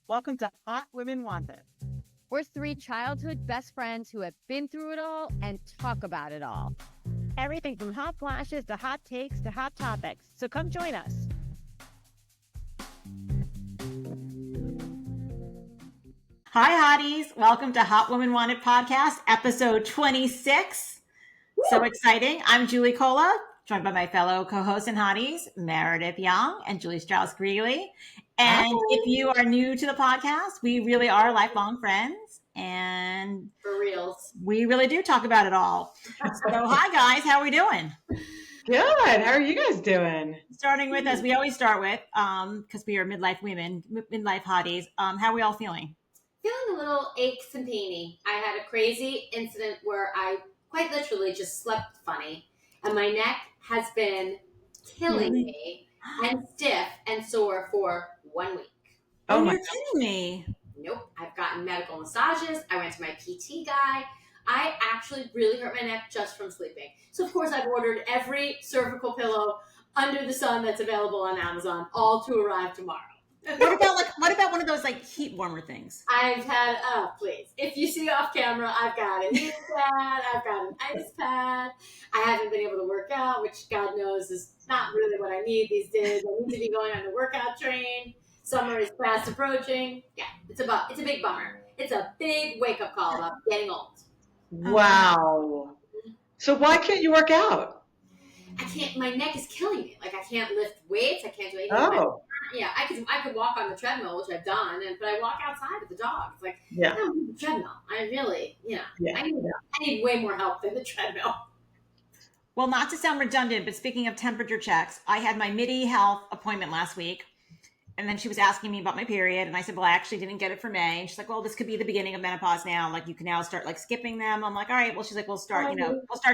Welcome to Hot Women Wanted. We're three childhood best friends who have been through it all and talk about it all. Everything from hot flashes to hot takes to hot topics. So come join us. Hi, Hotties. Welcome to Hot Women Wanted Podcast, episode 26. Woo! So exciting. I'm Juli Cola, joined by my fellow co-hosts and Hotties, Meredith Young and Julie Strauss Greeley. And if you are new to the podcast, we really are lifelong friends. And for reals, we really do talk about it all. So hi, guys. How are we doing? Good. How are you guys doing? Starting with, as we always start with, because we are midlife women, midlife hotties. How are we all feeling? Feeling a little aches and painy. I had a crazy incident where I quite literally just slept funny, and my neck has been killing me and stiff and sore for 1 week. Oh, you're kidding me. Nope. I've gotten medical massages. I went to my PT guy. I actually really hurt my neck just from sleeping. So, of course, I've ordered every cervical pillow under the sun that's available on Amazon, all to arrive tomorrow. What about one of those like heat warmer things? I've had, please. If you see off camera, I've got a heat pad, I've got an ice pad. I haven't been able to work out, which God knows is not really what I need these days. I need to be going on the workout train. Summer is fast approaching. Yeah, it's a big bummer. It's a big wake-up call about getting old. Wow. So why can't you work out? I can't. My neck is killing me. Like I can't lift weights. I can't do anything. Oh. Yeah, I could walk on the treadmill, which I've done, but I walk outside with the dog. It's like, yeah. I don't need the treadmill. I really, I need way more help than the treadmill. Well, not to sound redundant, but speaking of temperature checks, I had my MIDI health appointment last week, and then she was asking me about my period, and I said, well, I actually didn't get it for May. And she's like, well, this could be the beginning of menopause now. Like, you can now start, like, skipping them. I'm like, all right. Well, she's like, we'll start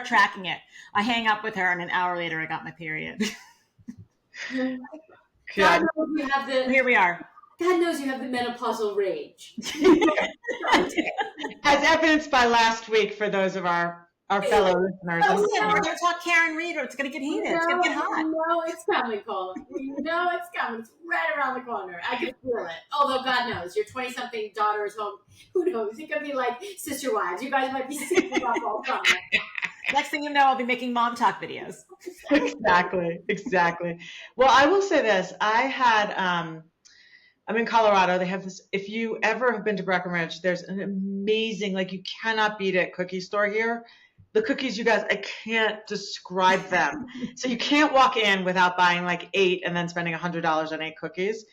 tracking it. I hang up with her, and an hour later, I got my period. God knows you have Here we are. God knows you have the menopausal rage. As evidenced by last week for those of our fellow listeners. We're going to talk Karen Reed, or it's going to get heated. It's going to get hot. We know it's coming, Cole. We know it's coming. It's right around the corner. I can feel it. Although God knows, your 20-something daughter is home. Who knows? It could be like sister wives. You guys might be syncing up all summer. Next thing you know, I'll be making mom talk videos. Exactly. Well, I will say this. I had, I'm in Colorado. They have this, if you ever have been to Breckenridge, there's an amazing, like you cannot beat it, cookie store here. The cookies, you guys, I can't describe them. So you can't walk in without buying like 8 and then spending $100 on 8 cookies.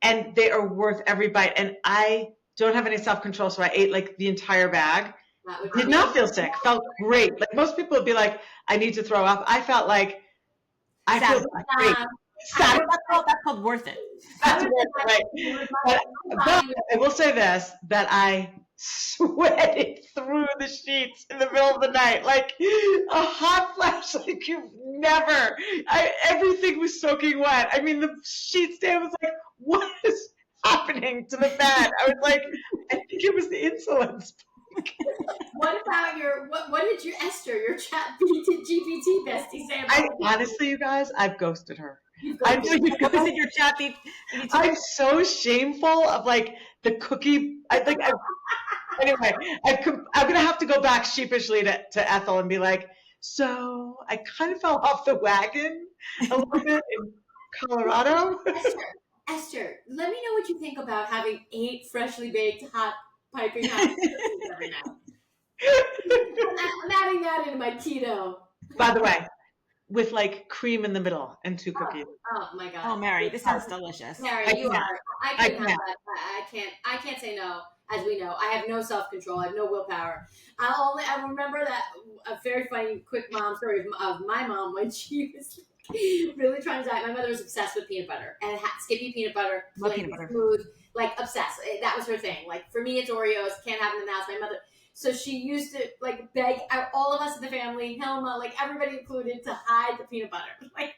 And they are worth every bite. And I don't have any self-control, so I ate like the entire bag. Did not feel sick. Felt great. Like most people would be like, I need to throw up. I felt like I feel great. That's called worth it. That's right. But I will say this, that I sweated through the sheets in the middle of the night, like a hot flash, like you've never. Everything was soaking wet. I mean, the sheet stand was like, what is happening to the bed? I was like, I think it was the insulin. What about what did your Esther, your chat GPT bestie say about it? Honestly, you guys, I've ghosted her. I'm so shameful of like the cookie. Anyway, I'm gonna have to go back sheepishly to Ethel and be like, so I kind of fell off the wagon a little bit in Colorado. Esther, let me know what you think about having 8 freshly baked hot piping hot every night. I'm adding that into my keto. By the way, with like cream in the middle and 2 cookies. Oh my God. Oh, Mary, this sounds delicious. Mary, I can't have that. I can't say no. As we know, I have no self-control. I have no willpower. I remember that a very funny, quick mom story of my mom when she was really trying to diet. My mother was obsessed with peanut butter and Skippy peanut butter, smooth, like obsessed. That was her thing. Like for me, it's Oreos. Can't have them in the house. My mother. So she used to like beg all of us in the family, Helma, like everybody included, to hide the peanut butter. Like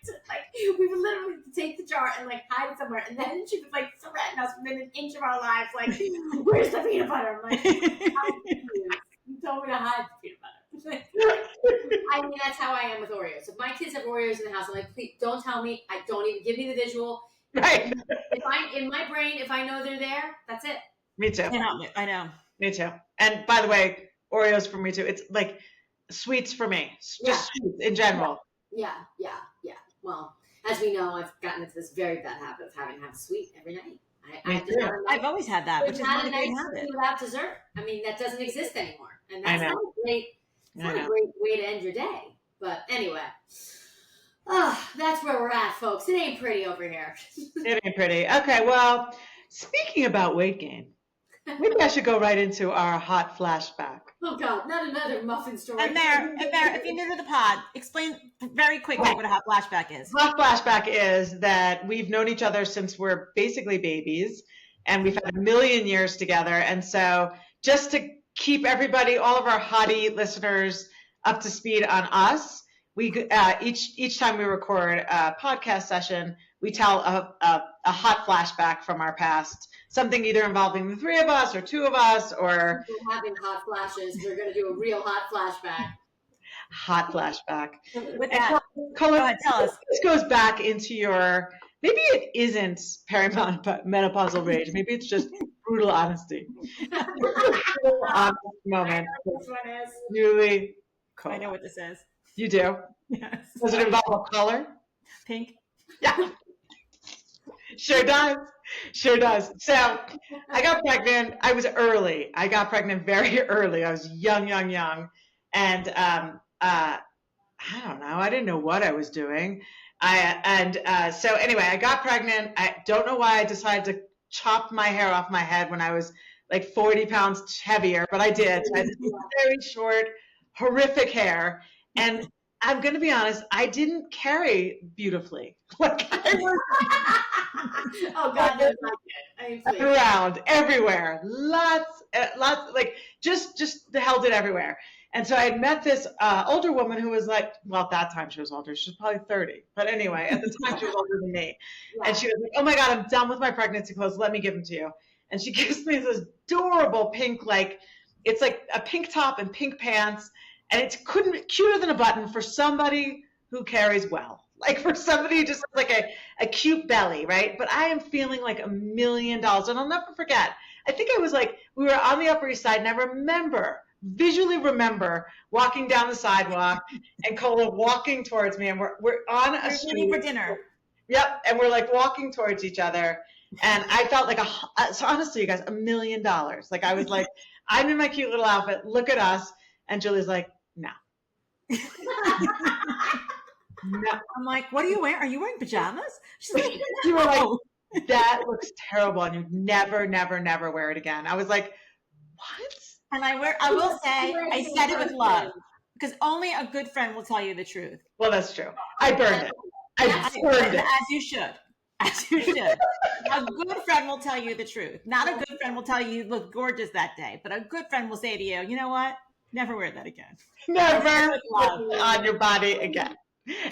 we would literally take the jar and like hide it somewhere, and then she would like threaten us within an inch of our lives, like, "Where's the peanut butter?" I'm like, "You told me to hide the peanut butter." I mean, that's how I am with Oreos. If my kids have Oreos in the house, I'm like, please don't tell me. I don't even give me the visual. Right. If I'm in my brain, if I know they're there, that's it. Me too. I know. Me too. And by the way, Oreos for me too. It's like sweets for me. Just sweets in general. Yeah. Well, as we know, I've gotten into this very bad habit of having to have sweet every night. I've always had that, which is not a great habit. Without dessert. I mean, that doesn't exist anymore, and that's not a great way to end your day. But anyway, that's where we're at, folks. It ain't pretty over here. It ain't pretty. Okay, well, speaking about weight gain, maybe I should go right into our hot flashback. Oh God, not another muffin story. And there, if you're new to the pod, explain very quickly what a hot flashback is. Hot flashback is that we've known each other since we're basically babies, and we've had a million years together. And so just to keep everybody, all of our hottie listeners up to speed on us, we each time we record a podcast session, we tell a hot flashback from our past, something either involving the three of us or two of us, or we're having hot flashes. We're going to do a real hot flashback. Hot flashback. With that, Colin, go ahead, tell us. This goes back into your, maybe it isn't perimenopausal rage. Maybe it's just brutal honesty. Brutal honest moment. This one is. Juli Cola. I know what this is. You do? Yes. Does it involve a color? Pink. Yeah. Sure does. Sure does. So I got pregnant. I was early. I got pregnant very early. I was young. And I don't know. I didn't know what I was doing. So anyway, I got pregnant. I don't know why I decided to chop my hair off my head when I was like 40 pounds heavier, but I did. I had very short, horrific hair. And I'm going to be honest, I didn't carry beautifully. Like I was Oh God, no, not good. around everywhere, lots, like just held it everywhere. And so I had met this older woman who was like, well, at that time she was older. She was probably 30. But anyway, at the time she was older than me. Yeah. And she was like, oh my God, I'm done with my pregnancy clothes. Let me give them to you. And she gives me this adorable pink, it's like a pink top and pink pants. And it's cuter than a button for somebody who carries well. Like for somebody who just has like a cute belly, right? But I am feeling like $1 million. And I'll never forget. I think I was like, we were on the Upper East Side, and I visually remember walking down the sidewalk and Cola walking towards me, and we're on a street for dinner. Yep, and we're like walking towards each other, and I felt like so honestly, you guys, $1 million. Like I was like, I'm in my cute little outfit. Look at us, and Julie's like, no. No. I'm like, what are you wearing? Are you wearing pajamas? She's like, you were like, that looks terrible, and you never wear it again. I was like, what? And I will say, I said it with love, because only a good friend will tell you the truth. Well, that's true. I burned it. I burned it. As you should. As you should. A good friend will tell you the truth. Not a good friend will tell you look gorgeous that day, but a good friend will say to you, you know what? Never wear that again. Never put it on your body again.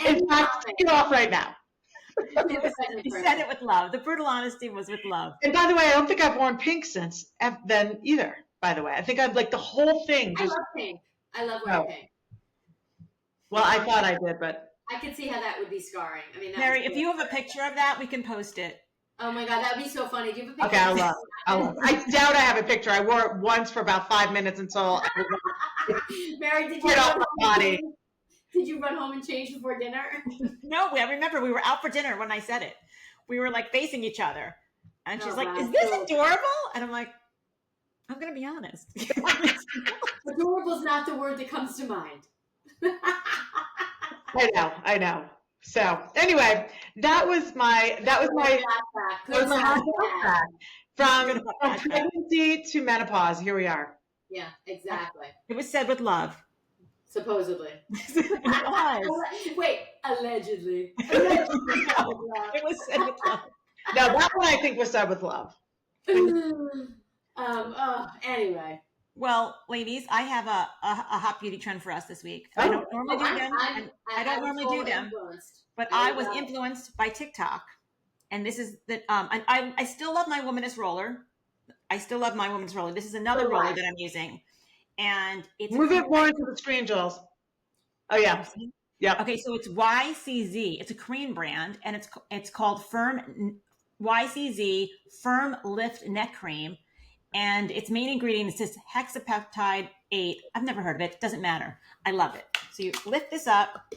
In fact, take it off right now. You said it with love. The brutal honesty was with love. And by the way, I don't think I've worn pink since then either. By the way, I think I've like the whole thing. I love pink. I love wearing pink. Well, I thought I did, but I could see how that would be scarring. I mean, Mary, if you have a picture of that, we can post it. Oh my God, that would be so funny. Do you have a picture? Okay, I'll love. I doubt I have a picture. I wore it once for about 5 minutes until Mary, did you run home and change before dinner? No, I remember we were out for dinner when I said it. We were like facing each other, and she's like, "Is this adorable?" And I'm like, "I'm gonna be honest." Adorable is not the word that comes to mind. I know. So anyway, that was my flashback. From pregnancy to menopause. Here we are. Yeah, exactly. It was said with love. Supposedly. It was. Wait, allegedly. It was said with love. No, that one I think was said with love. Anyway. Well, ladies, I have a hot beauty trend for us this week. I don't normally do them. But I was influenced by TikTok. And this is I still love my Womanist roller. This is another roller that I'm using. And it's move it more into the screen, Jules. Oh yeah. Yeah. Okay, so it's YCZ. It's a Korean brand, and it's called Firm YCZ Firm Lift Neck Cream. And its main ingredient is this hexapeptide 8. I've never heard of it. Doesn't matter. I love it. So you lift this up,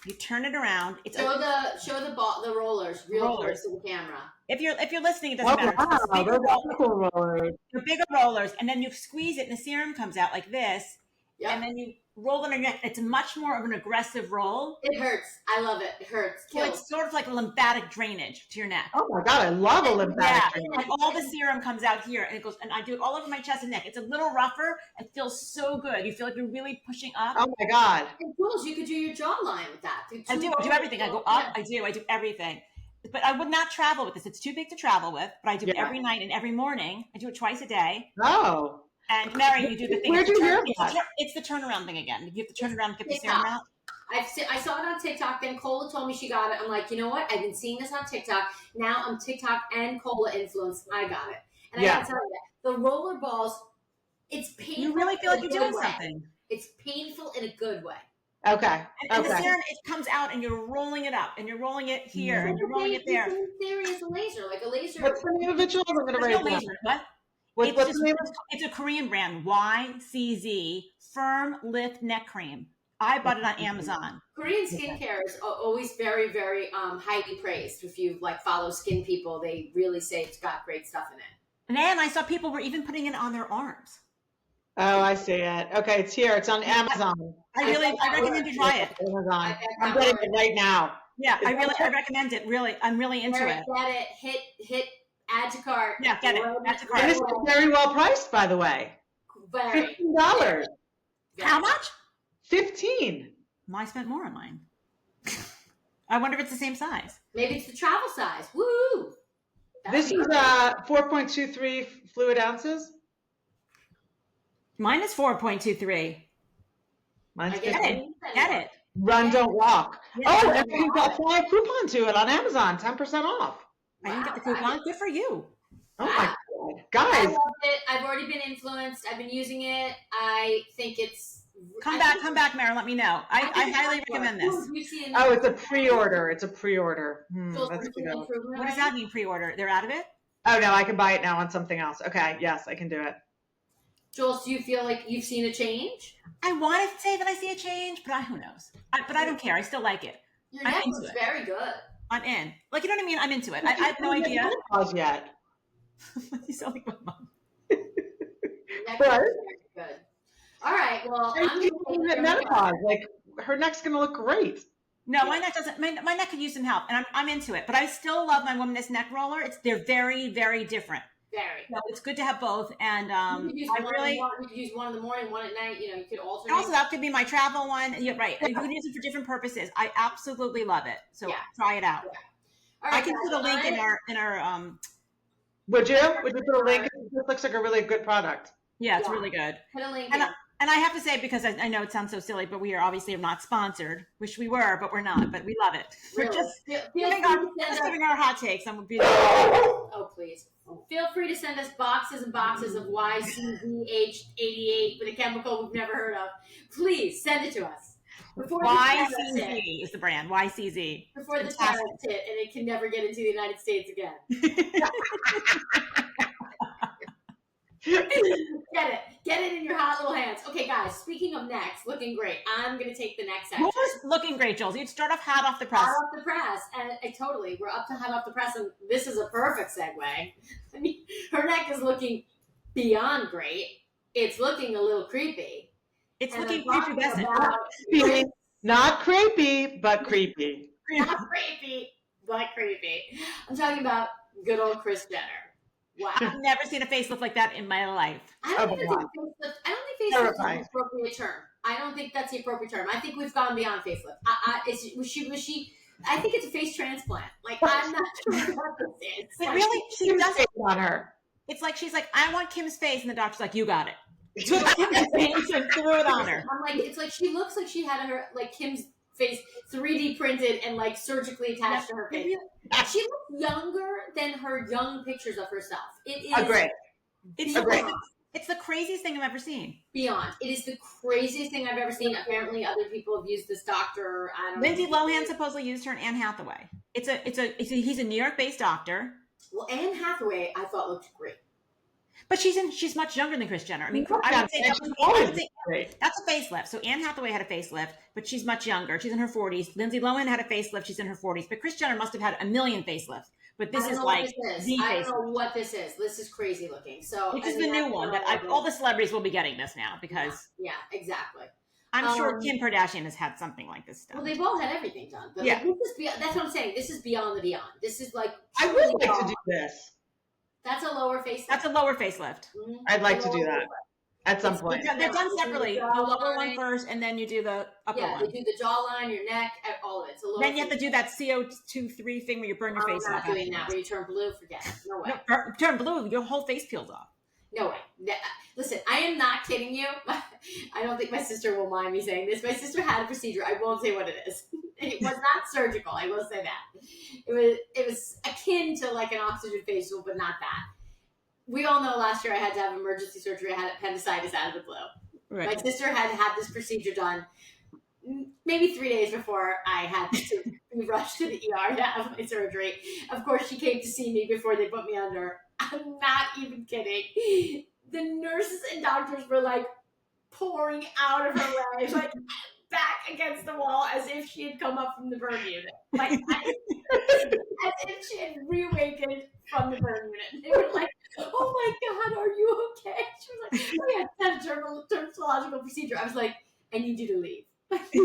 you turn it around. It's show the rollers real close to the camera. If you're listening, it doesn't matter. Wow, Bigger cool rollers. The bigger rollers, and then you squeeze it, and the serum comes out like this. Yep. And then you roll it on your neck. It's much more of an aggressive roll. It hurts. I love it. It hurts. So it's sort of like a lymphatic drainage to your neck. Oh my God, I love a lymphatic drainage. And all the serum comes out here, and it goes. And I do it all over my chest and neck. It's a little rougher. It feels so good. You feel like you're really pushing up. Oh my God. And Jules, you could do your jawline with that. I do everything. I go up. I do everything. But I would not travel with this. It's too big to travel with. But I do it every night and every morning. I do it twice a day. Oh. And Mary, you do the thing. Where'd you hear that? It's the turnaround thing again. You have to turn around and get the serum out. I saw it on TikTok. Then Cola told me she got it. I'm like, you know what? I've been seeing this on TikTok. Now I'm TikTok and Cola influenced. I got it. And I got to tell you that the roller balls, it's painful. You really feel like you're doing something. It's painful in a good way. Okay. And the serum, it comes out, and you're rolling it up, and you're rolling it here, and you're rolling it there. The same theory as a laser, like a laser. What's the name of it, Jules? I'm going to write it down. What? What's the name? It's a Korean brand, YCZ Firm Lift Neck Cream. I bought it on Amazon. Korean skincare is always very, very highly praised. If you follow skin people, they really say it's got great stuff in it. And then I saw people were even putting it on their arms. Oh, I see it. Okay, it's here. It's on Amazon. I recommend you try it. Amazon. I'm getting it right now. Yeah, I recommend it. Really, I'm really into it. Get it. Hit. Add to cart. Yeah, get it. Add to cart. And this is very well priced, by the way. Very. $15. How much? 15. I spent more on mine. I wonder if it's the same size. Maybe it's the travel size. Woo! This is 4.23 fluid ounces. Mine is 4.23. Mine's Get 15. it. Run, don't walk. Yeah, And you got 5 coupon to it on Amazon, 10% off. I didn't get the coupon. Good for you. Oh my God. I Guys. love it. I've already been influenced. I've been using it. I think it's... Come back, Mary. Let me know. I highly recommend this. Oh, it's a pre-order. That's good. What does that mean, pre-order? They're out of it? Oh, no, I can buy it now on something else. Okay, yes, I can do it. Jules, do you feel like you've seen a change? I want to say that I see a change, but who knows? But I don't care. I still like it. Your neck looks very good. I'm in. Like, you know what I mean? I'm into it. I have no idea. Pause yet. You sound like my mom. Neck looks very good. All right. Well, I'm going to menopause. Like, her neck's going to look great. No, my neck doesn't. My neck could use some help, and I'm into it. But I still love my Womanist neck roller. They're very, very different. Very. So it's good to have both. And you could use you could use one in the morning, one at night. You could alternate. Also, that could be my travel one. You're right. You can use it for different purposes. I absolutely love it. So try it out. Yeah. All right, I can put a link in our. Would you put a link? This looks like a really good product. Yeah, it's really good. Put a link. And I have to say, because I know it sounds so silly, but we are obviously not sponsored. Wish we were, but we're not. But we love it. We're just giving our hot takes. Oh, please. Feel free to send us boxes and boxes of YCZH88 with a chemical we've never heard of. Please send it to us. YCZ is the brand. YCZ. Before the tariffs hit, and it can never get into the United States again. Get it in your hot little hands. Okay, guys, speaking of necks, looking great. I'm going to take the next section. Looking great, Jules. You'd start off hot off the press. Hot off the press. And totally, we're up to hot off the press, and this is a perfect segue. I mean, her neck is looking beyond great. It's looking a little creepy. It's looking prepubescent. Not creepy, but creepy. Not creepy, but creepy. I'm talking about good old Kris Jenner. Wow. I've never seen a facelift like that in my life. I don't think facelift is the appropriate term. I don't think that's the appropriate term. I think we've gone beyond facelift. Was she? I think it's a face transplant. Like, I'm not sure what this is. But really, she does it on her. It's like she's like, I want Kim's face, and the doctor's like, you got it. Took Kim's face and threw it on her. I'm like, it's like she looks like she had her Kim's face 3D printed and surgically attached to her face. She looks younger than her young pictures of herself. It is great. It's the craziest thing I've ever seen. Beyond. It is the craziest thing I've ever seen. Apparently, other people have used this doctor. I don't know. Lindsay Lohan supposedly used her, and Anne Hathaway. He's a New York-based doctor. Well, Anne Hathaway, I thought looked great. But she's much younger than Kris Jenner. I mean, I would say that's a facelift. So Anne Hathaway had a facelift, but she's much younger. She's in her 40s. Lindsay Lohan had a facelift. She's in her 40s. But Kris Jenner must have had a million facelifts. But this is like the I facelift. don't know what this is. This is crazy looking. So Which is the new one that all the celebrities will be getting this now because yeah, exactly. I'm sure Kim Kardashian has had something like this done. Well, they've all had everything done. But like, that's what I'm saying. This is beyond the beyond. This is like I would like to do this. That's a lower facelift. That's a lower facelift. Mm-hmm. I'd like to do that at some point. They're done separately. The lower one first, and then you do the upper one. Yeah, they do the jawline, your neck, all of it. It's a lower then you have to do that CO2-3 thing where you burn your face off. I'm not doing that. Where you turn blue, forget it. No way. No, turn blue, your whole face peels off. No way. Listen, I am not kidding you. I don't think my sister will mind me saying this. My sister had a procedure. I won't say what it is. It was not surgical. I will say that. It was akin to like an oxygen facial, but not that. We all know last year I had to have emergency surgery. I had appendicitis out of the blue. Right. My sister had this procedure done maybe 3 days before I had to be rushed to the ER to have my surgery. Of course, she came to see me before they put me under. I'm not even kidding. The nurses and doctors were like pouring out of her way, like back against the wall as if she had come up from the burn unit. Like, as if she had reawakened from the burn unit. They were like, oh my God, are you okay? She was like, oh yeah, that's a dermatological procedure. I was like, I need you to leave. I can't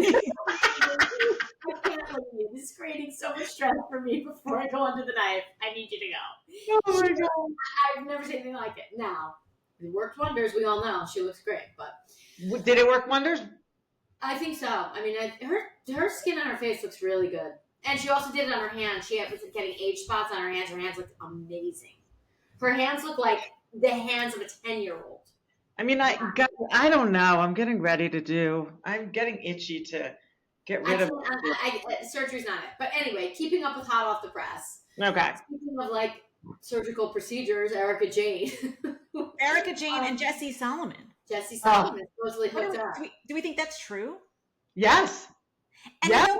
leave. This is creating so much stress for me before I go under the knife. I need you to go. Oh my God. I've never seen anything like it. Now, it worked wonders. We all know she looks great, but did it work wonders? I think so. I mean, her skin on her face looks really good, and she also did it on her hands. She was getting age spots on her hands. Her hands looked amazing. Her hands look like the hands of a 10-year-old. I mean, I don't know. I'm getting ready to do. I'm getting itchy to get rid of. Surgery's not it. But anyway, keeping up with hot off the press. Okay. Speaking of like surgical procedures, Erika Jayne. Erika Jayne and Jesse Solomon. Jesse Solomon is supposedly hooked up. Do we think that's true? Yes. And yes.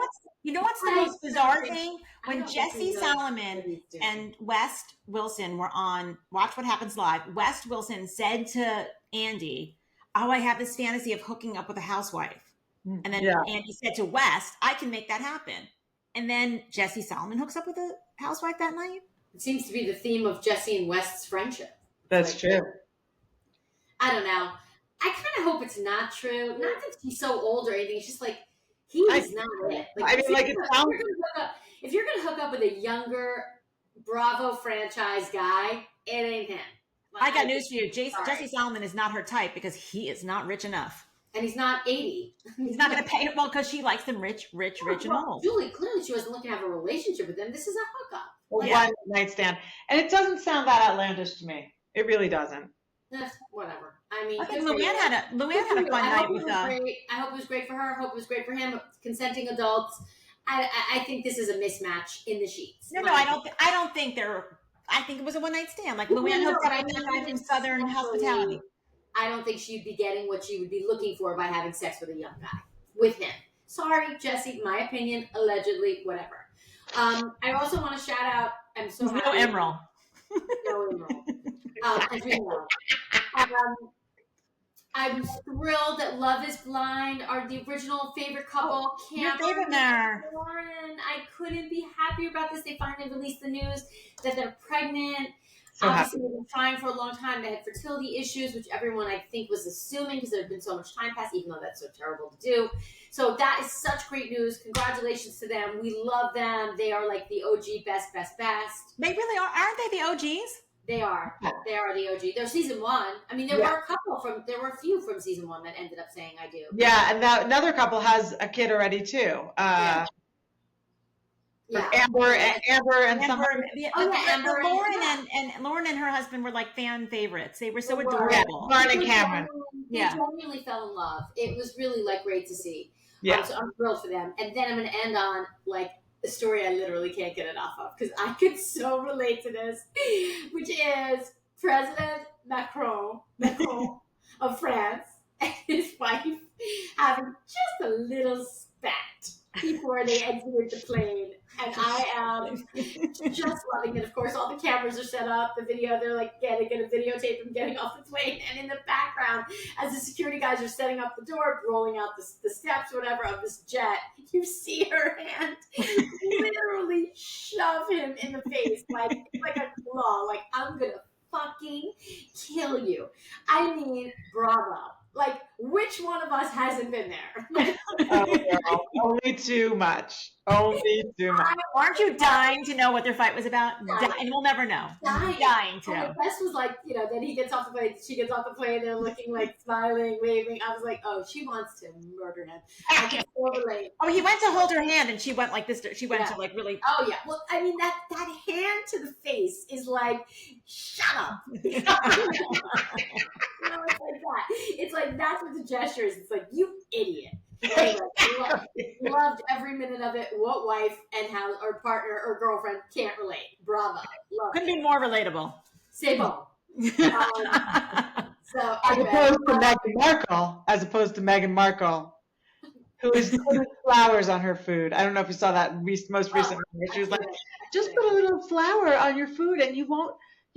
You know what's the most bizarre thing? When Jesse Solomon and West Wilson were on Watch What Happens Live, West Wilson said to Andy, oh, I have this fantasy of hooking up with a housewife. And then Andy said to West, I can make that happen. And then Jesse Solomon hooks up with a housewife that night. It seems to be the theme of Jesse and West's friendship. That's true. I don't know. I kind of hope it's not true. Not that he's so old or anything. It's just like, he's not it. Like, I mean, like, if you're going to hook up with a younger Bravo franchise guy, it ain't him. Like, I got news for you. Jesse Solomon is not her type because he is not rich enough. And he's not 80. He's not going to pay. Well, because she likes them rich and old. Juli, clearly she wasn't looking to have a relationship with him. This is a hookup. One night stand. And it doesn't sound that outlandish to me. It really doesn't. Whatever. I mean, I think Luann had a fun night with I hope it was great for her. I hope it was great for him. Consenting adults. I think this is a mismatch in the sheets. No, I don't think they're. I think it was a one night stand. Like Luann hooked up with a guy from Southern Hospitality. I don't think she'd be getting what she would be looking for by having sex with a young guy. With him. Sorry, Jesse. My opinion. Allegedly. Whatever. I also want to shout out. I'm so happy. No Emerald. No Emerald. As we know. I'm thrilled that Love is Blind are the original favorite couple. Your favorite there. Lauren, I couldn't be happier about this. They finally released the news that they're pregnant. So Obviously, they've been trying for a long time. They had fertility issues, which everyone, I think, was assuming because there had been so much time passed, even though that's so terrible to do. So that is such great news. Congratulations to them. We love them. They are like the OG best. They really are. Aren't they the OGs? They are. They are the OG. They're season one. I mean, there were a few from season one that ended up saying I do. Yeah, and another couple has a kid already too. Amber and Lauren and her husband were like fan favorites. They were so adorable. Lauren and Cameron. They genuinely fell in love. It was really like great to see. Yeah. So I'm thrilled for them. And then I'm going to end on like a story I literally can't get enough of because I could so relate to this, which is President Macron of France and his wife having just a little spat. before they exited the plane. And I am just loving it. Of course, all the cameras are set up. The video, they're like, they're going to videotape them getting off the plane. And in the background, as the security guys are setting up the door, rolling out the steps, whatever, of this jet, you see her hand literally shove him in the face like a claw. Like, I'm going to fucking kill you. I mean, bravo. Like, which one of us hasn't been there? Oh, girl, only too much. Only too much. Aren't you dying to know what their fight was about? And we'll never know. Dying to know. The best was like, then he gets off the plane, she gets off the plane, they're looking like smiling, waving. I was like, oh, she wants to murder him. I can relate. Oh, he went to hold her hand and she went like this. She went to like really. Oh, yeah. Well, I mean, that hand to the face is like, shut up. It's like that. It's like, that's what the gesture is. It's like, you idiot. Loved every minute of it. What wife and how, or partner or girlfriend can't relate? Bravo. Couldn't be more relatable. C'est bon. So, as opposed to Meghan Markle, who is putting flowers on her food. I don't know if you saw that most recent one. She was like, just put a little flower on your food and you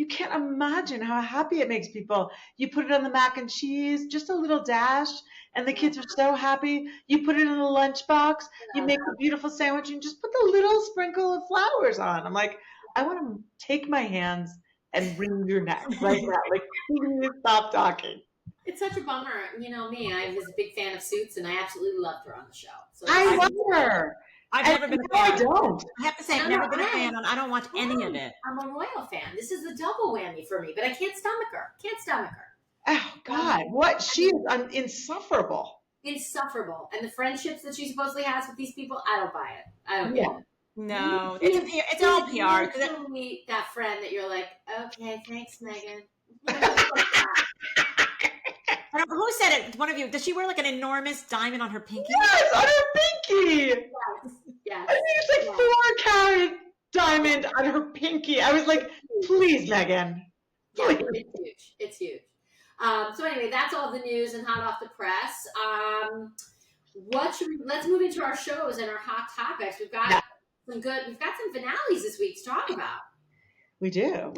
can't imagine how happy it makes people. You put it on the mac and cheese, just a little dash, and the kids are so happy. You put it in a lunchbox, you make a beautiful sandwich, and just put the little sprinkle of flowers on. I'm like, I want to take my hands and wring your neck right now. Like, please stop talking. It's such a bummer. You know me, I was a big fan of Suits, and I absolutely loved her on the show. So I love her. I've never been a fan. I don't. I have to say, I've never been a fan. I don't watch any of it. I'm a royal fan. This is a double whammy for me, but I can't stomach her. Oh, God. What? She is insufferable. Insufferable. And the friendships that she supposedly has with these people, I don't buy it. I don't get it. No, it's all PR. You meet that friend that you're like, okay, thanks, Megan. Who said it? One of you. Does she wear like an enormous diamond on her pinky? Yes, on her pinky. Yes. I think it's like 4-carat diamond on her pinky. I was like, please, Megan. Please. Yeah, it's huge. So anyway, that's all the news and hot off the press. Let's move into our shows and our hot topics. We've got some finales this week to talk about. We do.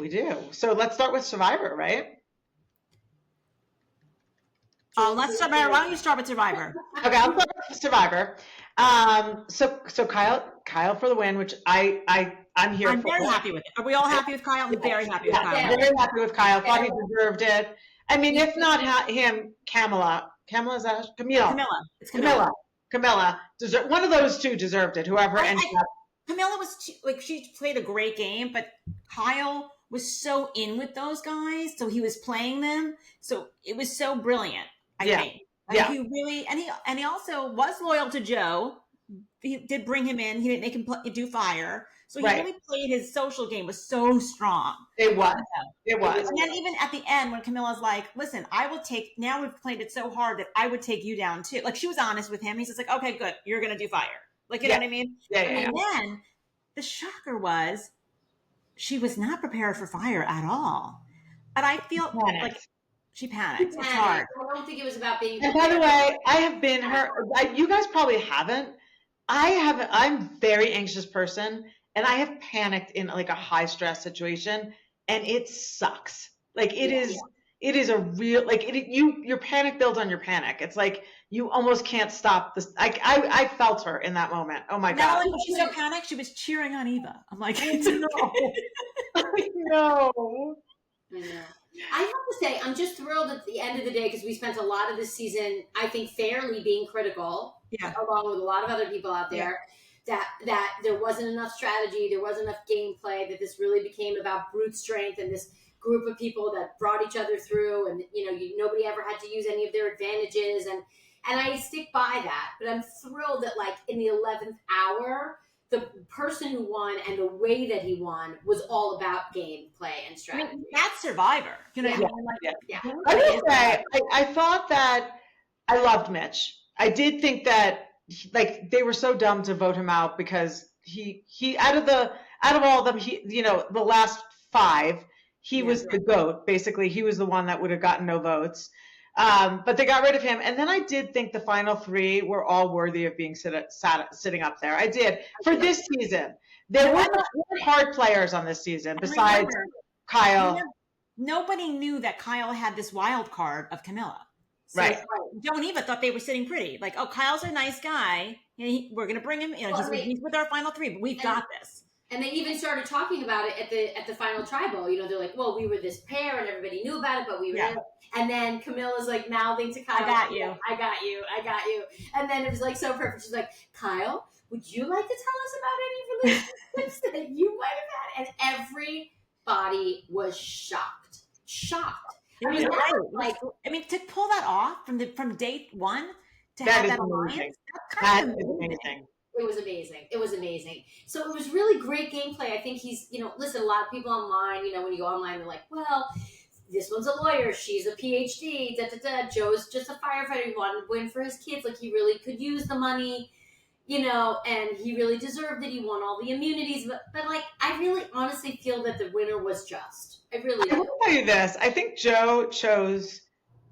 So let's start with Survivor, right? Let's start. Why don't you start with Survivor? Okay, I'll start with Survivor. So Kyle for the win, which I'm here for. I'm very happy with it. Are we all happy with Kyle? I'm very happy with Kyle. I'm very happy with Kyle. Thought he deserved it. I mean, if not him, Camilla. Is that Camilla? It's Camilla. Camilla. One of those two deserved it. Whoever ended up. Camilla was she played a great game, but Kyle was so in with those guys, so he was playing them. So it was so brilliant. I think. He really and he also was loyal to Joe. He did bring him in. He didn't make him do fire. So he really played his social game was so strong. It was. And then even at the end when Camilla's like, listen, I will take, now we've played it so hard that I would take you down too. Like she was honest with him. He's just like, okay, good. You're going to do fire. Like, you know what I mean? And then the shocker was she was not prepared for fire at all. And I feel like she panicked. It's hard. I don't think it was about being. And by the way, I have been her. You guys probably haven't. I haven't. I'm a very anxious person, and I have panicked in like a high stress situation, and it sucks. Like it is. It is a real your panic builds on your panic. It's like you almost can't stop this. I felt her in that moment. Oh my God. When she's so panicked, she was cheering on Eva. I'm like, I know. I have to say, I'm just thrilled at the end of the day because we spent a lot of this season, I think, fairly being critical, along with a lot of other people out there, that there wasn't enough strategy, there wasn't enough gameplay, that this really became about brute strength and this group of people that brought each other through, and nobody ever had to use any of their advantages, and I stick by that. But I'm thrilled that like in the 11th hour, the person who won and the way that he won was all about gameplay and strategy. I mean, that's Survivor. I will say, I thought that I loved Mitch. I did think that like they were so dumb to vote him out because he out of all of them, the last 5, he was the GOAT. Basically, he was the one that would have gotten no votes. But they got rid of him. And then I did think the final three were all worthy of being sitting up there. I did. For this season. There were hard players on this season besides Kyle. Nobody knew that Kyle had this wild card of Camilla. So right. Joe and Eva thought they were sitting pretty. Like, oh, Kyle's a nice guy. We're going to bring him. He's with our final three, but we've got this. And they even started talking about it at the final tribal. They're like, well, we were this pair and everybody knew about it, but we were And then Camilla's like mouthing to Kyle, I got you. And then it was like so perfect. She's like, Kyle, would you like to tell us about any relationships that you might have had? And everybody was shocked. To pull that off from date one to that have that alliance, that's amazing. It was amazing. So it was really great gameplay. I think he's, listen, a lot of people online, when you go online, they're like, well, this one's a lawyer. She's a PhD. Joe's just a firefighter. He wanted to win for his kids. Like, he really could use the money, and he really deserved it. He won all the immunities. But like, I really honestly feel that the winner was just. I really do. I will tell you this. I think Joe chose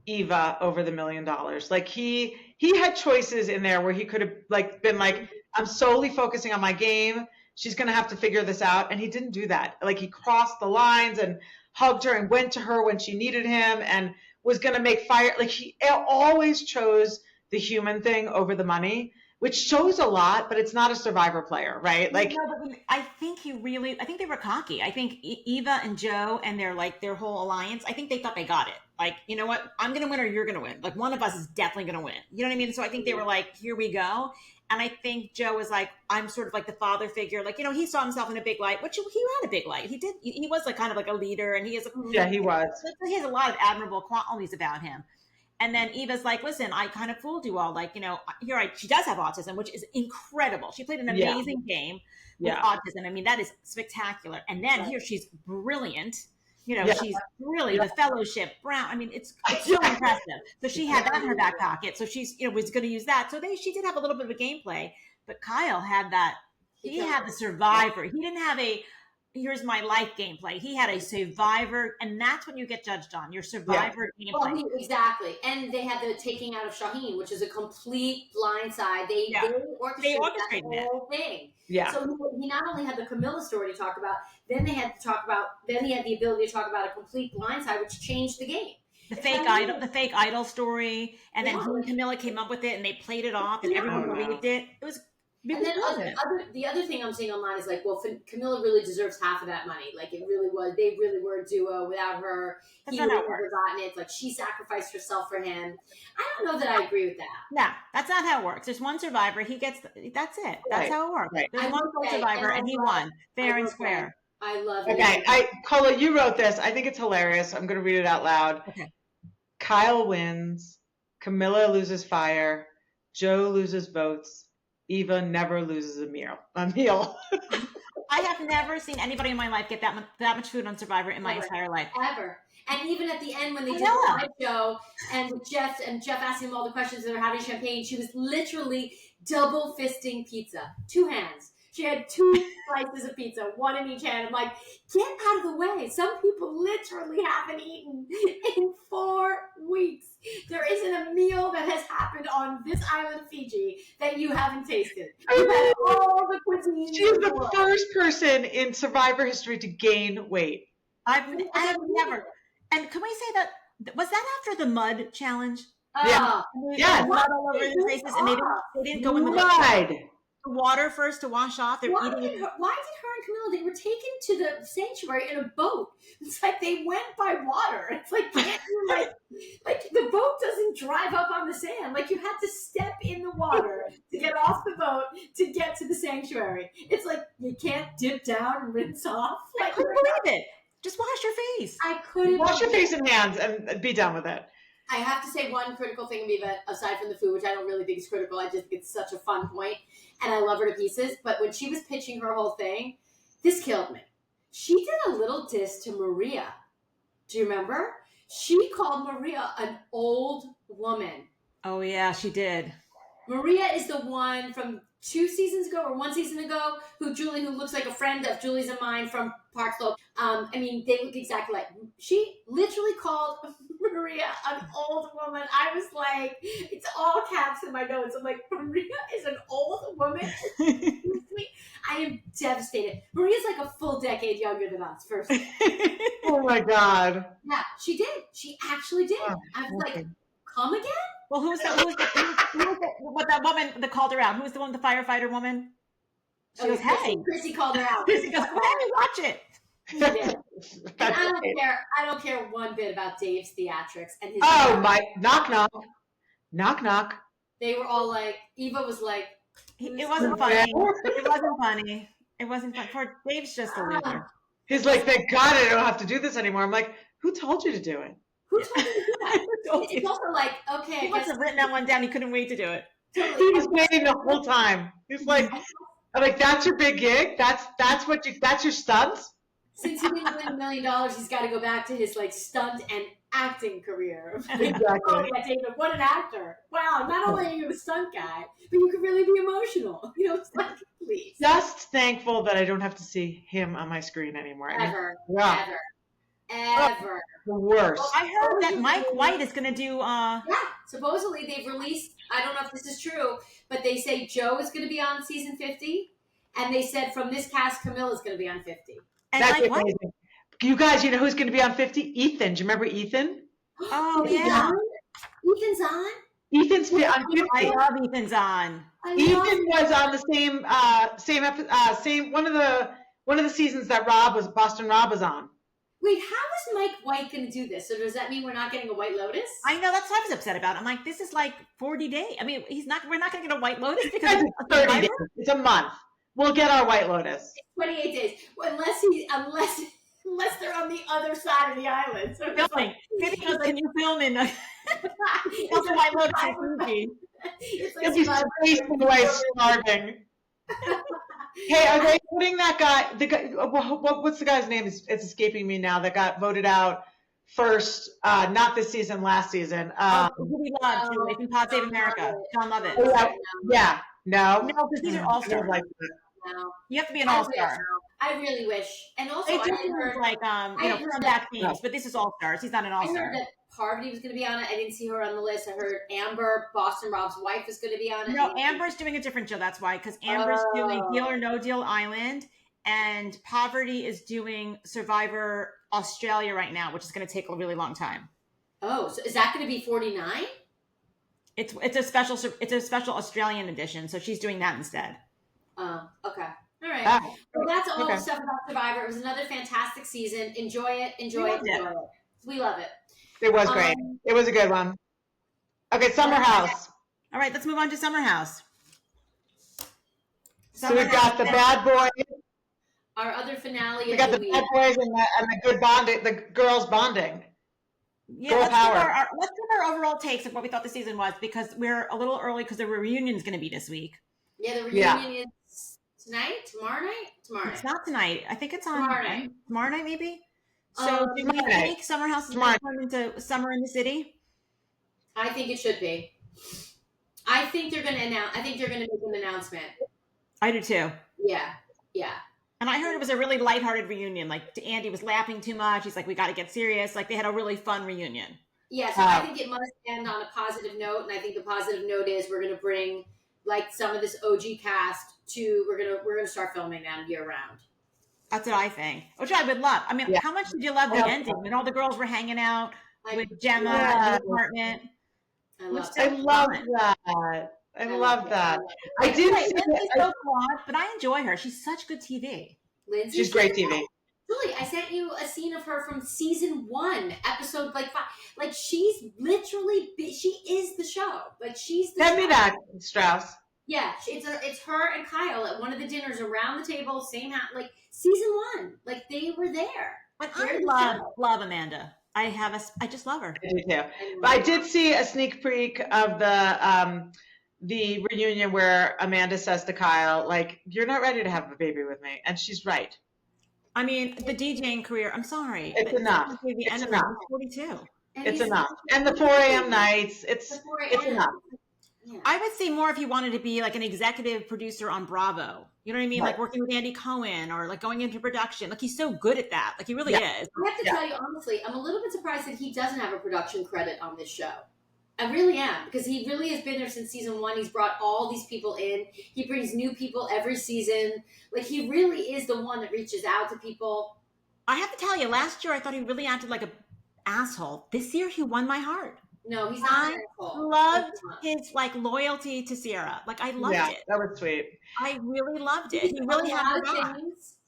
Eva over the $1 million. Like, he had choices in there where he could have been like, I'm solely focusing on my game. She's going to have to figure this out. And he didn't do that. Like, he crossed the lines and hugged her and went to her when she needed him and was going to make fire. Like, he always chose the human thing over the money, which shows a lot, but it's not a Survivor player, right? Like, I think they were cocky. I think Eva and Joe and their whole alliance, I think they thought they got it. Like, you know what? I'm going to win or you're going to win. Like, one of us is definitely going to win. You know what I mean? So I think they were like, here we go. And I think Joe was like, I'm sort of like the father figure. Like, he saw himself in a big light, which he had a big light. He did. He was like kind of like a leader, and he has he was. He has a lot of admirable qualities about him. And then Eva's like, listen, I kind of fooled you all. Like, she does have autism, which is incredible. She played an amazing game with autism. I mean, that is spectacular. And then here she's brilliant. She's really the fellowship Brown. I mean, it's so impressive. So she had that in her back pocket. So she's, was going to use that. So she did have a little bit of a gameplay, but Kyle had that. He had the Survivor. He didn't have a, here's my life gameplay. He had a Survivor, and that's what you get judged on, your Survivor gameplay. Well, exactly. And they had the taking out of Shaheen, which is a complete blindside. They orchestrated that whole thing. Yeah. So he not only had the Camilla story to talk about, then he had the ability to talk about a complete blindside, which changed the game. The fake idol story, and then he and Camilla came up with it, and they played it off, and everyone believed it. It was. And then the other thing I'm seeing online is like, well, Camilla really deserves half of that money. Like, it really was. They really were a duo. Without her, he would have gotten it. It's like she sacrificed herself for him. I don't know that I agree with that. No, that's not how it works. There's one Survivor. He gets. That's it. That's how it works. Right. There's one Survivor, and he won fair and square. I love it. Okay, Cola, you wrote this. I think it's hilarious. I'm going to read it out loud. Okay. Kyle wins. Camilla loses fire. Joe loses votes. Eva never loses a meal. I have never seen anybody in my life get that much food on Survivor in my entire life. Ever. And even at the end when they did the live show and Jeff asking him all the questions and they're having champagne, she was literally double fisting pizza. 2 hands. She had 2 slices of pizza, 1 in each hand. I'm like, get out of the way. Some people literally haven't eaten in 4 weeks. There isn't a meal that has happened on this island, Fiji, that you haven't tasted. You've had all the cuisines. She's the first person in Survivor history to gain weight. I've never. And can we say that, was that after the mud challenge? Yeah. Mud all over their faces, and they didn't go in the water first to wash off. Why did her and Camilla, they were taken to the sanctuary in a boat. It's like they went by water. It's like, can't you like the boat doesn't drive up on the sand. Like, you had to step in the water to get off the boat to get to the sanctuary. It's like, you can't dip down and rinse off. Like, I couldn't believe it. Just wash your face. I couldn't. Wash your face and hands and be done with it. I have to say one critical thing of Eva, aside from the food, which I don't really think is critical. I just think it's such a fun point, and I love her to pieces. But when she was pitching her whole thing, this killed me. She did a little diss to Maria. Do you remember? She called Maria an old woman. Oh, yeah, she did. Maria is the one from 2 seasons ago or 1 season ago, who looks like a friend of Julie's and mine from Park Slope. I mean, they look exactly like. She literally called Maria an old woman. I was like, it's all caps in my notes. I'm like, Maria is an old woman? I am devastated. Maria's like a full decade younger than us, first. Oh my God. Yeah, she did. She actually did. Oh, I was like, come again? Well, who was that woman that called her out? Who was the one, the firefighter woman? She goes, hey. Chrissy called her out. Chrissy goes, hey, watch it. Yeah. And I don't care one bit about Dave's theatrics and his. Oh my! Knock knock, knock knock. They were all like, Eva was like, it wasn't funny. It wasn't funny. It wasn't fun. Poor Dave's just a loser. He's like, thank God I don't have to do this anymore. I'm like, who told you to do it? Who told you to do that? It's also like, okay. He must have written that one down. He couldn't wait to do it. Totally. He was waiting the whole time. He's like, I'm like, that's your big gig. That's your stunts. Since he didn't win $1 million, he's got to go back to his like stunt and acting career. Exactly. Oh, yeah, David, what an actor! Wow, not only are you a stunt guy, but you can really be emotional. You know, it's like, please. Just thankful that I don't have to see him on my screen anymore. Ever. The worst. I heard that Mike White is going to do. Yeah, supposedly they've released. I don't know if this is true, but they say Joe is going to be on season 50, and they said from this cast, Camille is going to be on 50. And that's like, amazing. What? You guys, you know who's going to be on 50? Ethan. Do you remember Ethan? Oh, yeah. Ethan's on? Ethan's on 50. I love Ethan's on. Ethan was on the same one of the seasons that Boston Rob was on. Wait, how is Mike White going to do this? So does that mean we're not getting a White Lotus? I know, that's what I was upset about. I'm like, this is like 40 days. I mean, we're not going to get a White Lotus because it's 30 days. It's a month. We'll get our White Lotus. It's 28 days. Well, unless they're on the other side of the island. So filming. Maybe because can you film in also White Lotus movie? He'll be spacing away starving. Hey, are they putting that guy? What's the guy's name? It's escaping me now. That got voted out first, not this season, last season. Who we love, Julie, from Pod Save America. John Lovett. Yeah. No, because these are all stars. Like no. You have to be an all star. I really wish. And also, it just seems like comeback themes, but this is all stars. He's not an all star. I heard that Parvati was going to be on it. I didn't see her on the list. I heard Amber, Boston Rob's wife, is going to be on it. No, Amber's doing a different show. That's why, because Amber's doing Deal or No Deal Island, and Poverty is doing Survivor Australia right now, which is going to take a really long time. Oh, so is that going to be 49? It's a special Australian edition, so she's doing that instead. Oh, okay. All right. Well, that's all the stuff about Survivor. It was another fantastic season. Enjoy it. We love it. It was great. It was a good one. Okay, Summer House. All right, let's move on to Summer House. So we've got the bad boys. Our other finale. We got the bad boys and the good bonding, the girls bonding. Yeah, let's give our overall takes of what we thought the season was, because we're a little early because the reunion is going to be this week. Yeah, the reunion is tonight, tomorrow night. It's not tonight. I think it's on tomorrow night, maybe. So do you think Summer House is going to turn into Summer in the City? I think it should be. I think they're going to announce. I think they're going to make an announcement. I do too. Yeah. And I heard it was a really lighthearted reunion. Like Andy was laughing too much. He's like, we got to get serious. Like they had a really fun reunion. Yeah, so I think it must end on a positive note, and I think the positive note is we're going to bring like some of this OG cast to. We're gonna start filming them year round. That's what I think. Which I would love. I mean, how much did you love the ending when all the girls were hanging out with Gemma in the apartment? I love that. I love that. I did see Lindsay's so flawed, but I enjoy her. She's such good TV. Lindsay, she's great TV. Julie, I sent you a scene of her from season 1, episode 5. Like she's literally, she is the show. Like she's the Send me that, Strauss. Yeah, it's her and Kyle at one of the dinners around the table, same house, like season 1. Like they were there. But I love Amanda. I just love her. I do too. But I did see a sneak peek of the reunion where Amanda says to Kyle, like, you're not ready to have a baby with me. And she's right. I mean, the DJing career, I'm sorry. It's enough. It's enough. 42. It's enough. And the 4 a.m. nights, it's enough. Yeah. I would say more if he wanted to be like an executive producer on Bravo. You know what I mean? Right. Like working with Andy Cohen or like going into production. Like he's so good at that. Like he really is. I have to tell you honestly, I'm a little bit surprised that he doesn't have a production credit on this show. I really am, because he really has been there since season 1. He's brought all these people in. He brings new people every season. Like he really is the one that reaches out to people. I have to tell you, last year I thought he really acted like an asshole. This year he won my heart. No, he's not an asshole. Loved his like loyalty to Ciara. Like I loved it. That was sweet. I really loved it. He really had her back.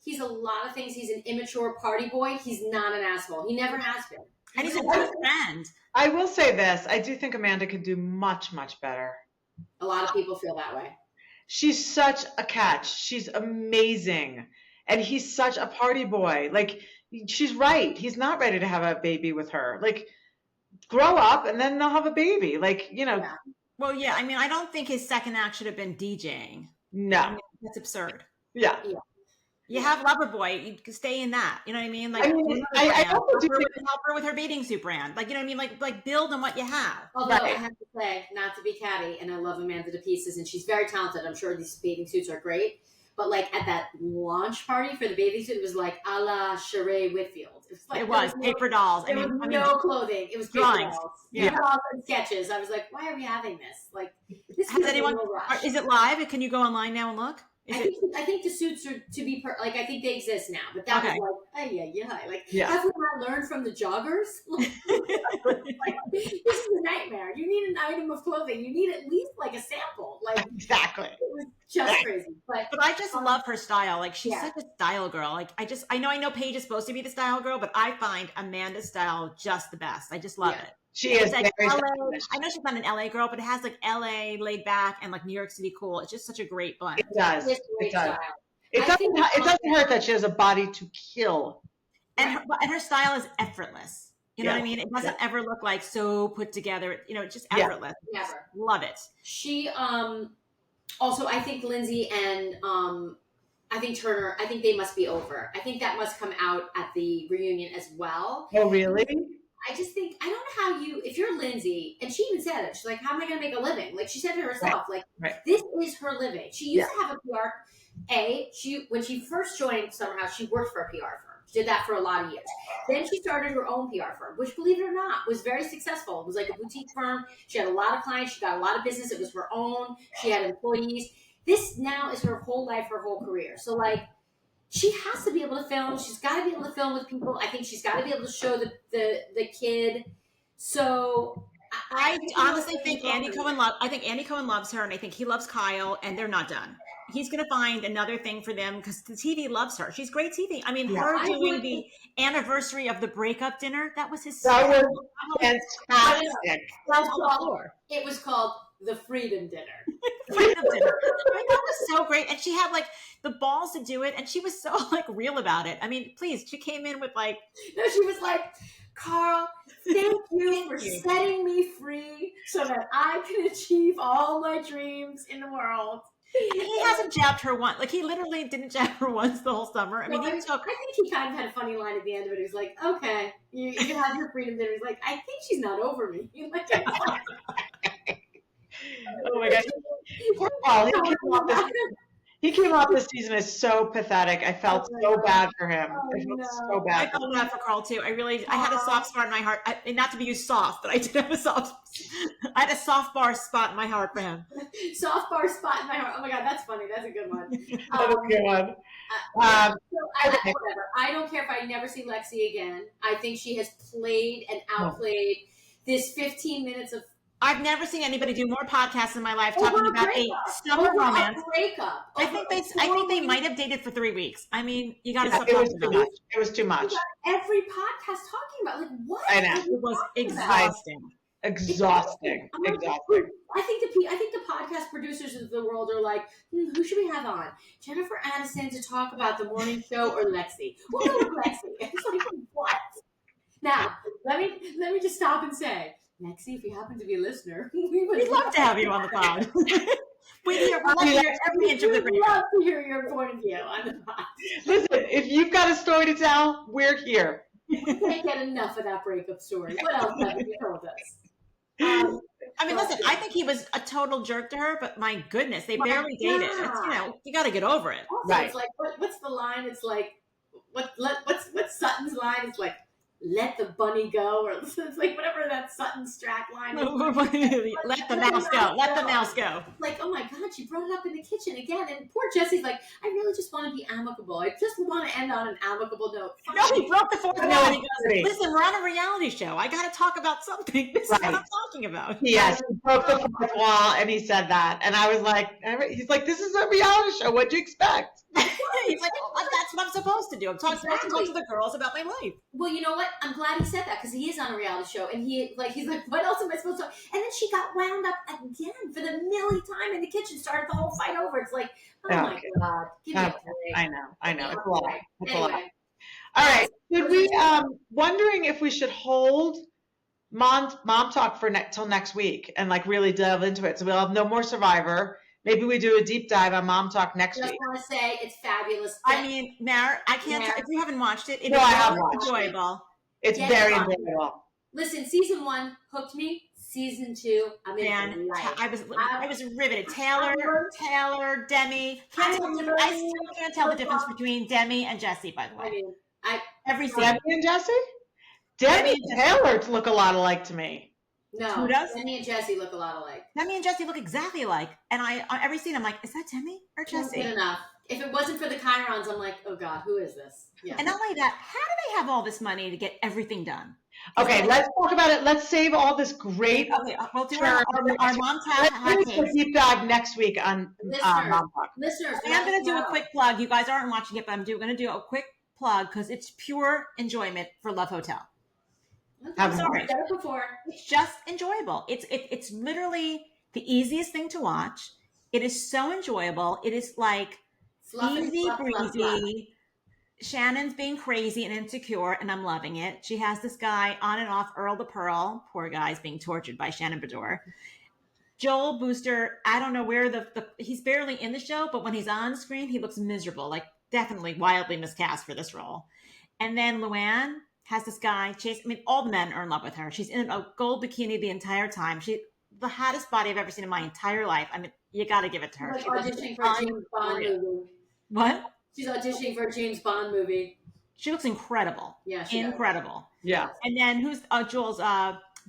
He's a lot of things. He's an immature party boy. He's not an asshole. He never has been. And he's a good friend. I will say this. I do think Amanda could do much, much better. A lot of people feel that way. She's such a catch. She's amazing. And he's such a party boy. Like, she's right. He's not ready to have a baby with her. Like, grow up and then they'll have a baby. Like, you know. Yeah. Well, yeah. I mean, I don't think his second act should have been DJing. No. I mean, that's absurd. Yeah. You have Loverboy, you can stay in that. You know what I mean? Like, I mean, I also do think help her with her bathing suit brand. Like, you know what I mean? Like build on what you have. Although I have to say, not to be catty, and I love Amanda to pieces, and she's very talented. I'm sure these bathing suits are great. But like at that launch party for the bathing suit, it was like a la Sheree Whitfield. It was paper dolls. There was no clothing. It was paper drawings. dolls. Yeah. Paper dolls and sketches. I was like, why are we having this? Like, this Has is anyone? a little rush. Is it live? Can you go online now and look? I think the suits are to be like I think they exist now, but that was like have we not learned from the joggers? Like, this is a nightmare. You need an item of clothing. You need at least like a sample. Like exactly. It was just crazy. But I just love her style. Like she's such a style girl. Like I know Paige is supposed to be the style girl, but I find Amanda's style just the best. I just love it. She is like very LA, I know she's not an LA girl, but it has like LA laid back and like New York City cool. It's just such a great blend. It does. It does. It doesn't hurt that she has a body to kill. And her style is effortless. You know what I mean? It doesn't ever look like so put together. You know, it's just effortless. Never. Love it. She also I think Lindsay and I think Turner, I think they must be over. I think that must come out at the reunion as well. Oh, really? I just think, I don't know how if you're Lindsay, and she even said it, she's like, how am I going to make a living? Like she said to herself, this is her living. She used to have a PR, when she first joined Summer House, she worked for a PR firm. She did that for a lot of years. Then she started her own PR firm, which believe it or not, was very successful. It was like a boutique firm. She had a lot of clients. She got a lot of business. It was her own. She had employees. This now is her whole life, her whole career. So like, she has to be able to film. She's got to be able to film with people. I think she's got to be able to show the kid. So I honestly think Andy Cohen loves her, and I think he loves Kyle, and they're not done. He's going to find another thing for them because the TV loves her. She's great TV. I mean, her doing the anniversary of the breakup dinner, that was fantastic. It was called the Freedom Dinner. Freedom Dinner. That was so great. And she had like the balls to do it, and she was so like real about it. I mean, please, she came in with like... No, she was like, Carl, thank you for setting me free so that I can achieve all my dreams in the world. He hasn't jabbed her once. Like, he literally didn't jab her once the whole summer. I mean, I think he kind of had a funny line at the end of it. He was like, okay, you can have your freedom dinner. He's like, I think she's not over me. Like, oh my gosh. Poor Paul. He came off this season as so pathetic. I felt so bad for him. I felt so bad. I felt bad for Carl too. I had a soft spot in my heart. And not to be used soft, but I did have I had a soft bar spot in my heart for him. Soft bar spot in my heart. Oh my God, that's funny. That's a good one. That was a good one. Whatever. I don't care if I never see Lexi again. I think she has played and outplayed this 15 minutes of... I've never seen anybody do more podcasts in my life talking about a summer romance. I think they might have dated for 3 weeks. I mean, you got to stop talking about it. It was too much. Every podcast talking about like what? I know. It was exhausting. Exhausting. I think the podcast producers of the world are like, who should we have on? Jennifer Aniston to talk about the morning show or Lexi? We'll go with Lexi. It's like, what? Now, let me just stop and say, Lexi, if you happen to be a listener, we'd love to have you on the pod. We'd love to hear every inch of the breakup. We'd love to hear your point of view on the pod. Listen, if you've got a story to tell, we're here. We can't get enough of that breakup story. What else haven't you told us? I mean, listen, I think he was a total jerk to her, but my goodness, they barely dated. It's, you got to get over it. Also, Right. it's like, what's the line? It's like, what's Sutton's line? It's like, let the bunny go, or it's like whatever that Sutton Strat line is. Let the mouse go. Let the mouse go. Like, oh my God, she brought it up in the kitchen again. And poor Jesse's like, I really just want to be amicable. I just want to end on an amicable note. No, he broke the fourth wall. No, He goes, listen, we're on a reality show. I got to talk about something. This is what I'm talking about. Yes, he broke the fourth wall, and he said that, and I was like, he's like, this is a reality show. What'd you expect? He's like, oh, that's what I'm supposed to do. I'm supposed to talk to the girls about my life. Well, you know what? I'm glad he said that because he is on a reality show, and he's like, what else am I supposed to? And then she got wound up again for the millionth time in the kitchen, started the whole fight over. It's like, oh my God, give me a break. I know. It's a lot. It's a lot. Anyway. All right. Should we? Wondering if we should hold mom talk for till next week and like really delve into it. So we'll have no more Survivor. Maybe we do a deep dive on Mom Talk next week. I just want to say it's fabulous. I mean, I can't. If you haven't watched it, I have watched enjoyable. It's very enjoyable. Listen, season 1 hooked me. Season 2, I'm in. I was riveted. Taylor, Demi. I still can't tell the difference between Demi and Jesse. By the way, I mean, every scene. Demi and Jesse. Demi and Taylor look a lot alike to me. No, who does? Demi and Jesse look a lot alike. Demi and Jesse look exactly alike, and on every scene I'm like, is that Demi or Jesse? Good enough. If it wasn't for the chirons, I'm like, oh God, who is this? Yeah. And not only that, how do they have all this money to get everything done? Okay, let's talk about it. Let's save all this great. Okay, we'll do our Mom Talk. Let's do a deep dive next week on Mom Talk. Listeners, I'm going to do a quick plug. You guys aren't watching it, but I'm going to do a quick plug because it's pure enjoyment for Love Hotel. I'm sorry. Before. It's just enjoyable. It's literally the easiest thing to watch. It is so enjoyable. It is like easy breezy. Shannon's being crazy and insecure, and I'm loving it. She has this guy on and off, Earl the Pearl. Poor guy's being tortured by Shannon Bedore. Joel Booster, I don't know where he's barely in the show, but when he's on screen, he looks miserable, like definitely wildly miscast for this role. And then Luann has this guy all the men are in love with her. She's in a gold bikini the entire time. She's the hottest body I've ever seen in my entire life. I mean, you got to give it to her. She's auditioning for a James Bond movie. What? She's auditioning for a James Bond movie. She looks incredible. Yeah, incredible. Yeah. And then who's Jules?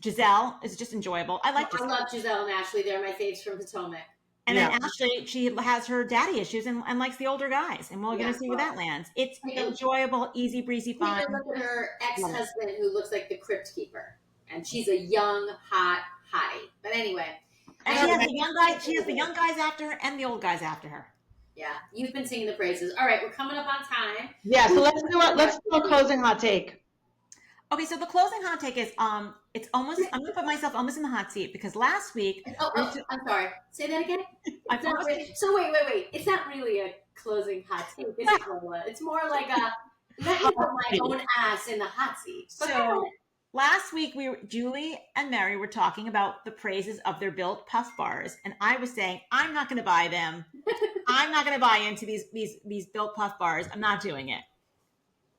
Giselle is just enjoyable. I love Giselle and Ashley. They're my faves from Potomac. And then Ashley, she has her daddy issues and likes the older guys, and we're going to see where that lands. It's enjoyable, easy breezy fun. Even look at her ex-husband who looks like the Crypt Keeper, and she's a young, hot hottie. But anyway, and she has the young guys. She has the young guys after her and the old guys after her. Yeah, you've been singing the praises. All right, we're coming up on time. Yeah, so let's do a closing hot take. Okay, so the closing hot take is it's almost I'm gonna put myself almost in the hot seat because last week I'm sorry. Say that again. So wait. It's not really a closing hot take. It's more like let me put my own ass in the hot seat. So last week Juli and Mary were talking about the praises of their built puff bars, and I was saying I'm not gonna buy them. I'm not gonna buy into these built puff bars. I'm not doing it.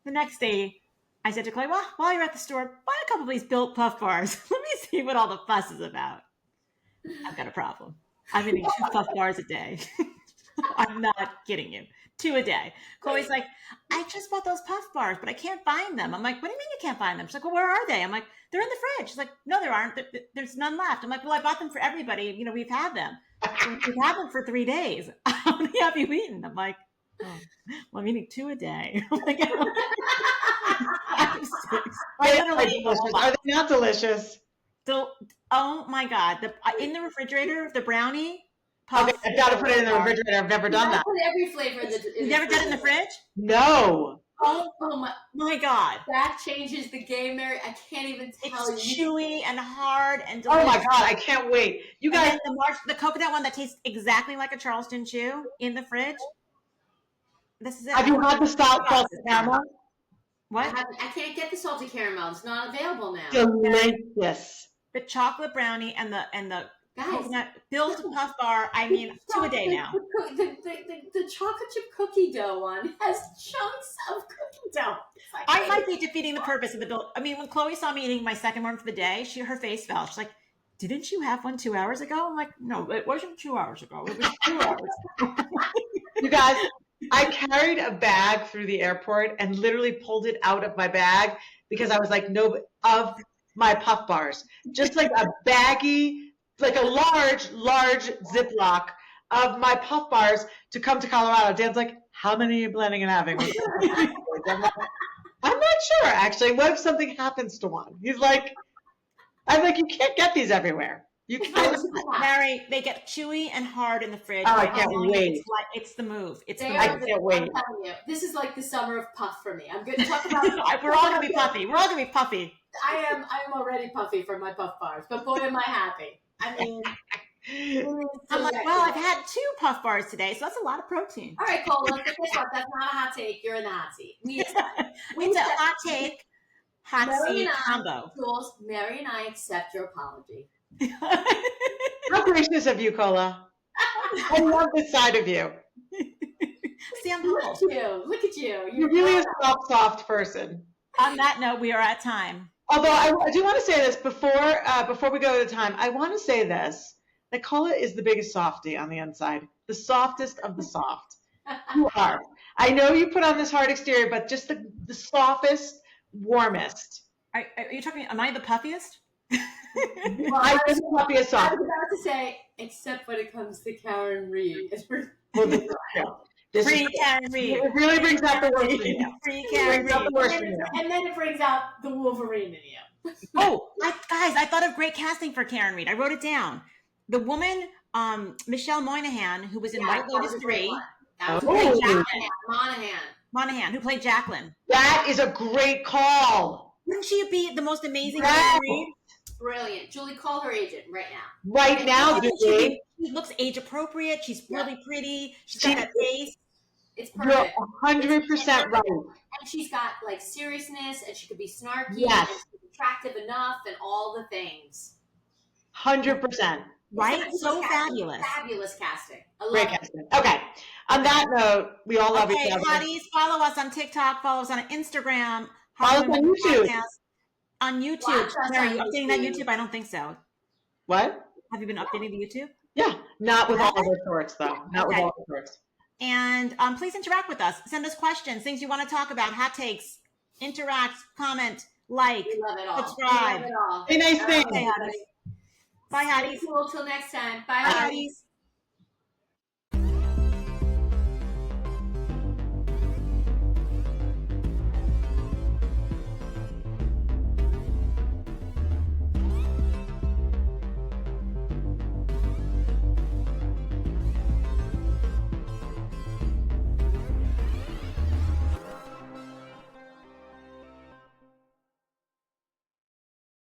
The next day I said to Clay, well, while you're at the store, buy a couple of these built puff bars. Let me see what all the fuss is about. I've got a problem. I'm eating 2 puff bars a day. I'm not kidding you. 2 a day. Chloe's like, I just bought those puff bars, but I can't find them. I'm like, what do you mean you can't find them? She's like, well, where are they? I'm like, they're in the fridge. She's like, no, there aren't. There's none left. I'm like, well, I bought them for everybody. You know, we've had them. We've had them for 3 days. How many have you eaten? I'm like, oh, well, I'm eating 2 a day. I'm like, Are they not delicious? So, oh my God! In the refrigerator, the brownie. Puff. Okay, I've got to put it in the refrigerator. I've never done that. Put every flavor in the. You've never done it in the fridge? No. Oh my God! That changes the game, Mary. I can't even tell you. It's chewy and hard and delicious. Oh my God! I can't wait. You guys, the coconut one that tastes exactly like a Charleston chew in the fridge. This is it. Have you had the salted caramel? What? I can't get the salted caramel. It's not available now. Delicious. The chocolate brownie and the Guys, coconut built puff bar. I mean, 2 a day now. The chocolate chip cookie dough one has chunks of cookie dough. Like, I might be defeating the purpose of the built. I mean, when Chloe saw me eating my second one for the day, her face fell. She's like, didn't you have one 2 hours ago? I'm like, no, it wasn't 2 hours ago. It was 2 hours. You guys, I carried a bag through the airport and literally pulled it out of my bag because I was like, no, of my Puff Bars. Just like a baggy, like a large Ziploc of my Puff Bars to come to Colorado. Dan's like, how many are you planning on having? I'm not sure, actually. What if something happens to one? He's like, I'm like, you can't get these everywhere. You can't. Mary, they get chewy and hard in the fridge. Oh, I can't wait. It's the move. It's They the are move. I can't wait. I'm telling you, this is like the summer of puff for me. I'm going to talk about. We're all gonna be puffy. We're all gonna be puffy. I am already puffy for my Puff Bars, but boy am I happy. I mean, I'm like, well, I've had 2 Puff Bars today, so that's a lot of protein. all right, Cola, but guess what? That's not a hot take. You're in the hot seat. It's a hot take, hot Mary seat and I, combo. Jules, Mary and I accept your apology. How gracious of you, Cola. I love this side of you. See, I'm Look humble. at you. Look at you. You're really a soft person. On that note, we are at time. Although I do want to say this before we go to the time, I want to say this, that Cola is the biggest softie on the inside, the softest of the soft. You are. I know you put on this hard exterior, but just the softest, warmest. Are you talking? Am I the puffiest? Well, I was the puffiest I soft. was about to say, except when it comes to Karen Reed. Well, this Free is- Karen Reed. It really brings out the worst in you. Free It Karen brings out Reed. the worst in you. And then it brings out the Wolverine in you. Oh, guys, I thought of great casting for Karen Reed. I wrote it down. The woman, Michelle Moynihan, who was in Yeah, White that was Lotus a great 3, one. That was Oh. great. Monahan. Moynihan, who played Jacqueline. That is a great call. Wouldn't she be the most amazing Wow. Karen Reed? Brilliant. Julie, call her agent right now. Right now, Julie, She looks age appropriate. She's Yeah. really pretty. She's got that face. It's you're perfect. 100% right. And she's got like seriousness, and she could be snarky, Yes. and she's attractive enough, and all the things. 100%. Right? It's So casting. fabulous. Fabulous casting. I love Great it. casting. Okay. On that note, we all love Okay, each other. Hotties, follow us on TikTok. Follow us on Instagram. Follow us on YouTube. Podcast. On YouTube. Watch us Are you on updating that YouTube. YouTube? I don't think so. What? Have you been updating the YouTube? Yeah. Not with all the shorts, though. Not with Okay. all the shorts. And please interact with us. Send us questions, things you want to talk about, hot takes. Interact, comment, like, We love it all. subscribe. We love it all. Say nice All things. Okay, Hotties. Bye, Hotties. Cool. Till next time. Bye, Bye, Hotties. Hotties.